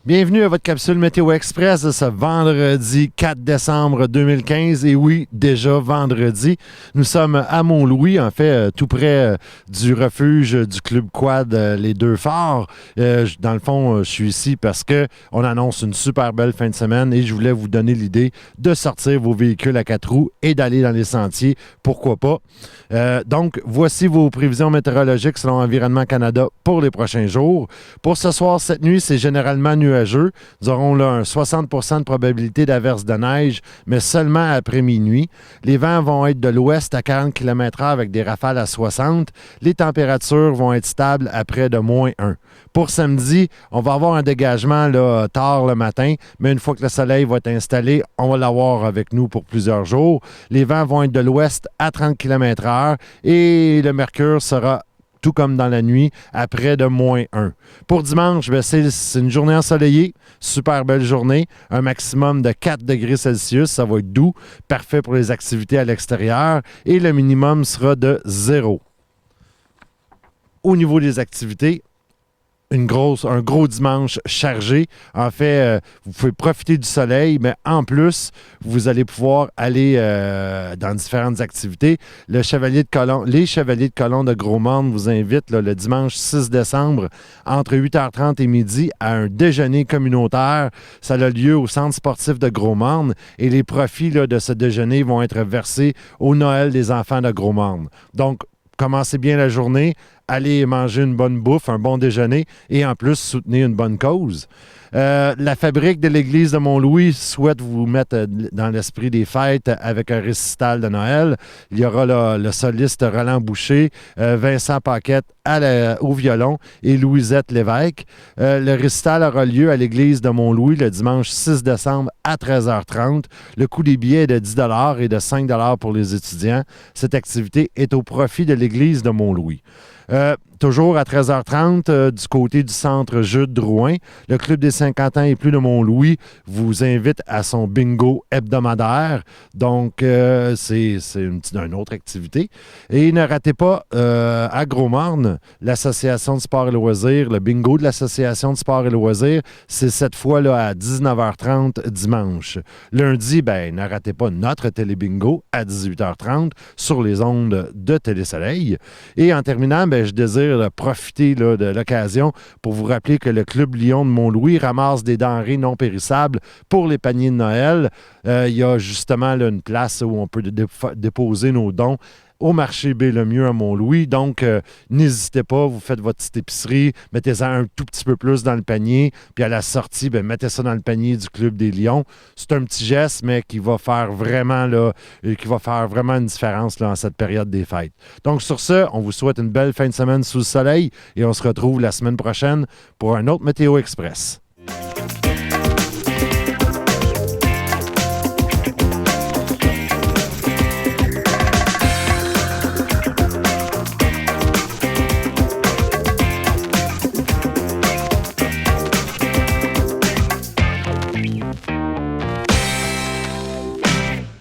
Bienvenue à votre capsule Météo Express de ce vendredi 4 décembre 2015. Et oui, déjà vendredi. Nous sommes à Mont-Louis, en fait, tout près du refuge du Club Quad Les Deux Forts. Dans le fond, je suis ici parce qu'on annonce une super belle fin de semaine et je voulais vous donner l'idée de sortir vos véhicules à 4 roues et d'aller dans les sentiers. Pourquoi pas? Donc, voici vos prévisions météorologiques selon Environnement Canada pour les prochains jours. Pour ce soir, cette nuit, c'est généralement nuageux. Nous aurons là un 60 % de probabilité d'averse de neige, mais seulement après minuit. Les vents vont être de l'ouest à 40 km/h avec des rafales à 60. Les températures vont être stables à près de -1. Pour samedi, on va avoir un dégagement là, tard le matin, mais une fois que le soleil va être installé, on va l'avoir avec nous pour plusieurs jours. Les vents vont être de l'ouest à 30 km/h et le mercure sera tout comme dans la nuit, à près de -1. Pour dimanche, c'est une journée ensoleillée, super belle journée, un maximum de 4 degrés Celsius, ça va être doux, parfait pour les activités à l'extérieur, et le minimum sera de 0. Au niveau des activités, un gros dimanche chargé. En fait, vous pouvez profiter du soleil, mais en plus, vous allez pouvoir aller dans différentes activités. Les Chevaliers de Colomb de Gros-Morne vous invitent là, le dimanche 6 décembre entre 8h30 et midi à un déjeuner communautaire. Ça a lieu au centre sportif de Gros-Morne et les profits là, de ce déjeuner vont être versés au Noël des enfants de Gros-Morne. Donc, commencez bien la journée, allez manger une bonne bouffe, un bon déjeuner et en plus soutenez une bonne cause. La fabrique de l'église de Mont-Louis souhaite vous mettre dans l'esprit des fêtes avec un récital de Noël. Il y aura le soliste Roland Boucher, Vincent Paquette au violon et Louisette Lévesque. Le récital aura lieu à l'église de Mont-Louis le dimanche 6 décembre à 13h30. Le coût des billets est de 10 $ et de 5 $ pour les étudiants. Cette activité est au profit de l'église de Mont-Louis. Toujours à 13h30, du côté du centre Jules Drouin, le Club des 50 ans et plus de Mont-Louis vous invite à son bingo hebdomadaire. Donc, c'est une autre activité. Et ne ratez pas, à Gros-Morne, l'Association de sport et loisirs, le bingo de l'Association de sport et loisirs, c'est cette fois-là à 19h30 dimanche. Lundi, ne ratez pas notre télé-bingo à 18h30 sur les ondes de Télé-Soleil. Et en terminant, je désire profiter là, de l'occasion pour vous rappeler que le Club Lion de Mont-Louis ramasse des denrées non périssables pour les paniers de Noël. Il y a justement là, une place où on peut déposer nos dons au marché B-le-Mieux à Mont-Louis. Donc, n'hésitez pas, vous faites votre petite épicerie, mettez-en un tout petit peu plus dans le panier, puis à la sortie, mettez ça dans le panier du Club des Lions. C'est un petit geste, mais qui va faire vraiment une différence là, en cette période des fêtes. Donc, sur ce, on vous souhaite une belle fin de semaine sous le soleil et on se retrouve la semaine prochaine pour un autre Météo Express.